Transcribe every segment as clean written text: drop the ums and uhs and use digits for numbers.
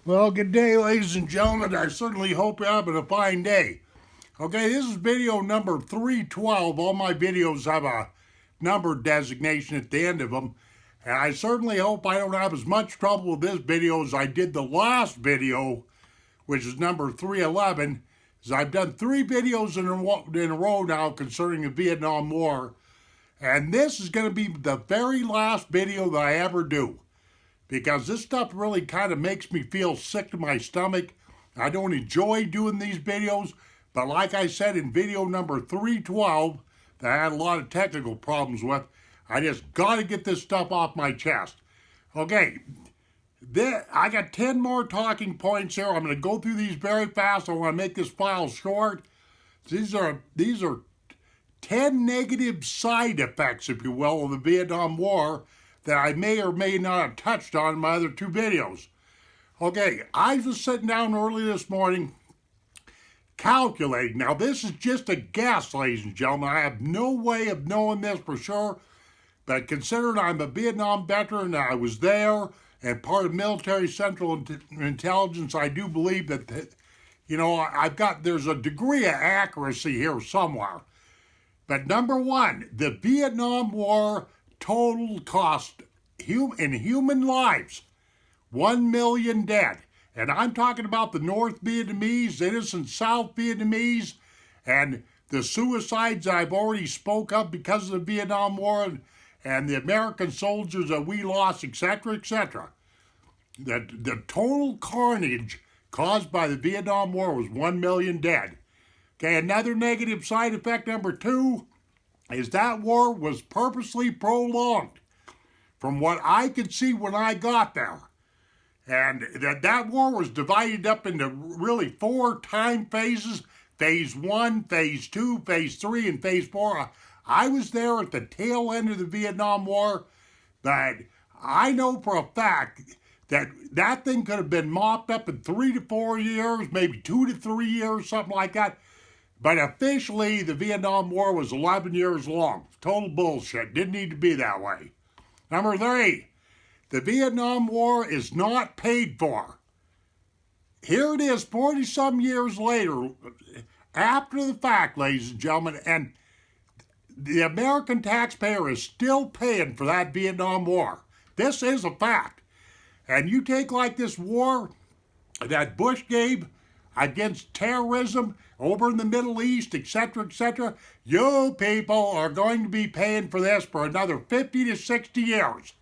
Well, good day, ladies and gentlemen. I certainly hope you're having a fine day. Okay, this is video number 312. All my videos have a number designation at the end of them. And I certainly hope I don't have as much trouble with this video as I did the last video, which is number 311. As I've done 3 videos in a row now concerning the Vietnam War. And this is going to be the very last video that I ever do, because this stuff really kind of makes me feel sick to my stomach. I don't enjoy doing these videos, but like I said in video number 312, that I had a lot of technical problems with, I just got to get this stuff off my chest. Okay, I got 10 more talking points here. I'm going to go through these very fast. I want to make this file short. These are 10 negative side effects, if you will, of the Vietnam War that I may or may not have touched on in my other 2 videos. Okay, I was sitting down early this morning calculating. Now, this is just a guess, ladies and gentlemen. I have no way of knowing this for sure, but considering I'm a Vietnam veteran, I was there, and part of military central intelligence, I do believe that, there's a degree of accuracy here somewhere. But number one, the Vietnam War total cost in human lives, 1 million dead. And I'm talking about the North Vietnamese, the innocent South Vietnamese, and the suicides I've already spoke of because of the Vietnam War, and the American soldiers that we lost, etc., etc. The total carnage caused by the Vietnam War was 1 million dead. Okay, another negative side effect, number 2, is that war was purposely prolonged from what I could see when I got there. And that war was divided up into really 4 time phases: phase 1, phase 2, phase 3, and phase 4. I was there at the tail end of the Vietnam War, but I know for a fact that that thing could have been mopped up in 3 to 4 years, maybe 2 to 3 years, something like that. But officially, the Vietnam War was 11 years long. Total bullshit. Didn't need to be that way. Number 3, the Vietnam War is not paid for. Here it is, 40-some years later, after the fact, ladies and gentlemen, and the American taxpayer is still paying for that Vietnam War. This is a fact. And you take like this war that Bush gave against terrorism over in the Middle East, etc., etc., you people are going to be paying for this for another 50 to 60 years.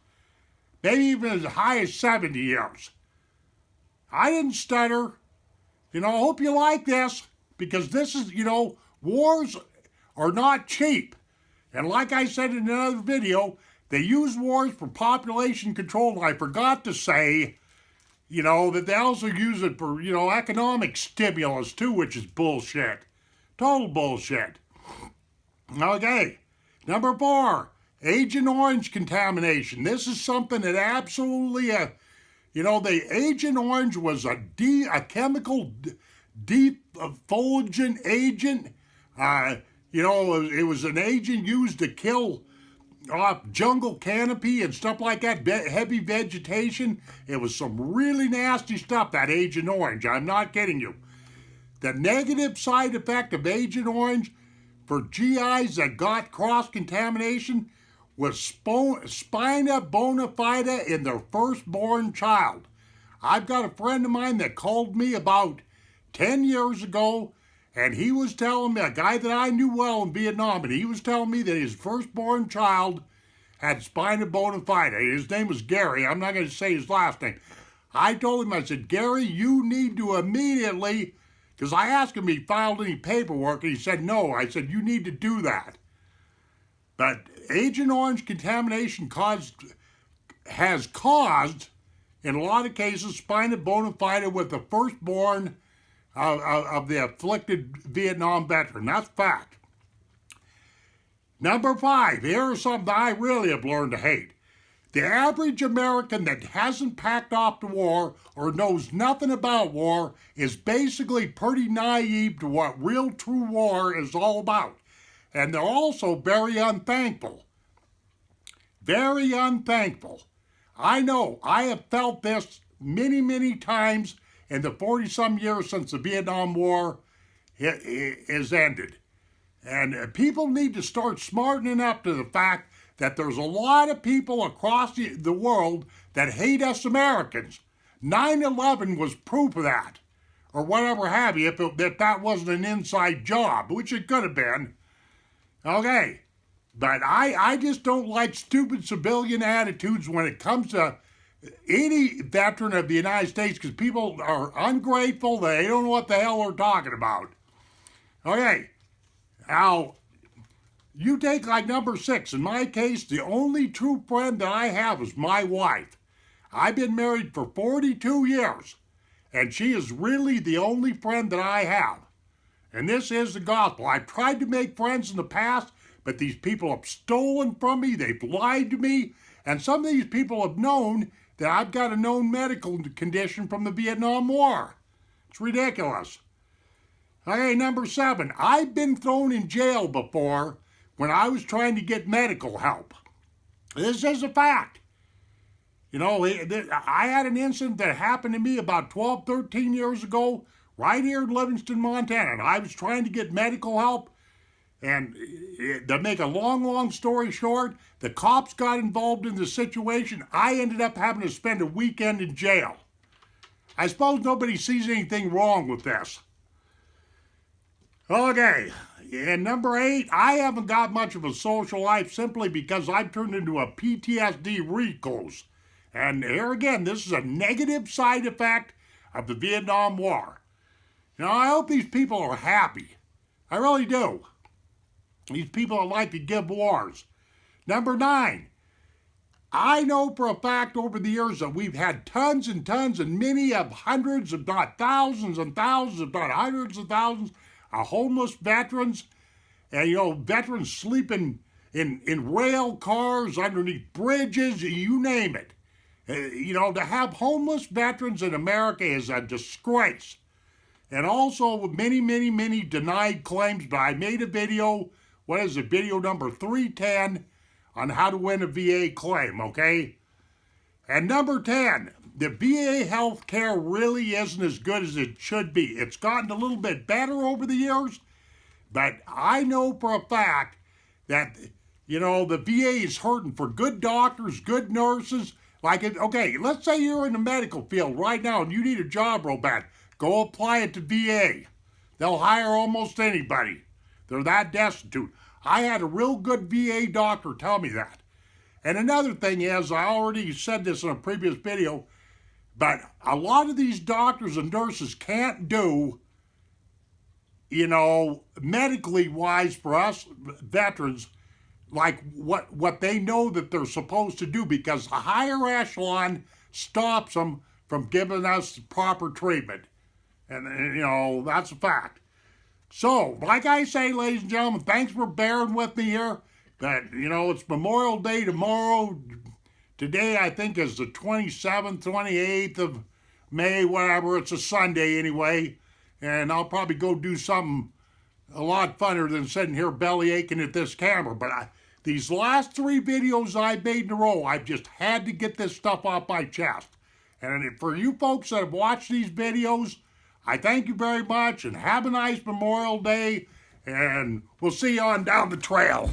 Maybe even as high as 70 years. I didn't stutter. I hope you like this, because this is, wars are not cheap. And like I said in another video, they use wars for population control. And I forgot to say, that they also use it for, economic stimulus too, which is bullshit. Total bullshit. Okay, number 4, Agent Orange contamination. This is something that absolutely, the Agent Orange was a chemical defoliant agent. It was an agent used to kill jungle canopy and stuff like that, heavy vegetation. It was some really nasty stuff, that Agent Orange. I'm not kidding you. The negative side effect of Agent Orange for GIs that got cross-contamination was spina bifida in their firstborn child. I've got a friend of mine that called me about 10 years ago, and he was telling me, a guy that I knew well in Vietnam, and he was telling me that his firstborn child had spina bifida. His name was Gary. I'm not going to say his last name. I told him, I said, Gary, you need to immediately, because I asked him if he filed any paperwork, and he said no. I said, you need to do that. But Agent Orange contamination has caused, in a lot of cases, spina bifida with the firstborn of the afflicted Vietnam veteran. That's fact. Number 5, here's something I really have learned to hate. The average American that hasn't packed off the war or knows nothing about war is basically pretty naive to what real true war is all about. And they're also very unthankful. Very unthankful. I know, I have felt this many, many times in the 40-some years since the Vietnam War is ended. And people need to start smartening up to the fact that there's a lot of people across the world that hate us Americans. 9/11 was proof of that, or whatever have you, if that wasn't an inside job, which it could have been. Okay, but I just don't like stupid civilian attitudes when it comes to any veteran of the United States, because people are ungrateful. They don't know what the hell they're talking about. Okay, now, you take like number 6. In my case, the only true friend that I have is my wife. I've been married for 42 years, and she is really the only friend that I have. And this is the gospel. I've tried to make friends in the past, but these people have stolen from me, they've lied to me, and some of these people have known that I've got a known medical condition from the Vietnam War. It's ridiculous. Okay, number 7. I've been thrown in jail before when I was trying to get medical help. This is a fact. You know, I had an incident that happened to me about 12, 13 years ago, right here in Livingston, Montana. And I was trying to get medical help. And to make a long story short, the cops got involved in the situation. I ended up having to spend a weekend in jail. I suppose nobody sees anything wrong with this. Okay, and number 8, I haven't got much of a social life simply because I've turned into a PTSD recluse. And here again, this is a negative side effect of the Vietnam War. You know, I hope these people are happy. I really do. These people that like to give wars. Number 9, I know for a fact over the years that we've had tons and tons and many of hundreds, if not thousands and thousands, if not hundreds of thousands, of homeless veterans. And, you know, veterans sleeping in rail cars, underneath bridges, you name it. You know, to have homeless veterans in America is a disgrace. And also many denied claims, but I made a video, what is it, video number 310, on how to win a VA claim, okay? And number 10, the VA health care really isn't as good as it should be. It's gotten a little bit better over the years, but I know for a fact that, you know, the VA is hurting for good doctors, good nurses. Okay, let's say you're in the medical field right now and you need a job real bad. Go apply at the VA. They'll hire almost anybody. They're that destitute. I had a real good VA doctor tell me that. And another thing is, I already said this in a previous video, but a lot of these doctors and nurses can't do, you know, medically wise for us veterans, like what they know that they're supposed to do, because the higher echelon stops them from giving us proper treatment. And you know, that's a fact. So, like I say, ladies and gentlemen, thanks for bearing with me here. But, you know, it's Memorial Day tomorrow. Today, I think, is the 27th, 28th of May, whatever. It's a Sunday anyway. And I'll probably go do something a lot funner than sitting here belly aching at this camera. But these last 3 videos I made in a row, I've just had to get this stuff off my chest. And for you folks that have watched these videos, I thank you very much, and have a nice Memorial Day, and we'll see you on down the trail.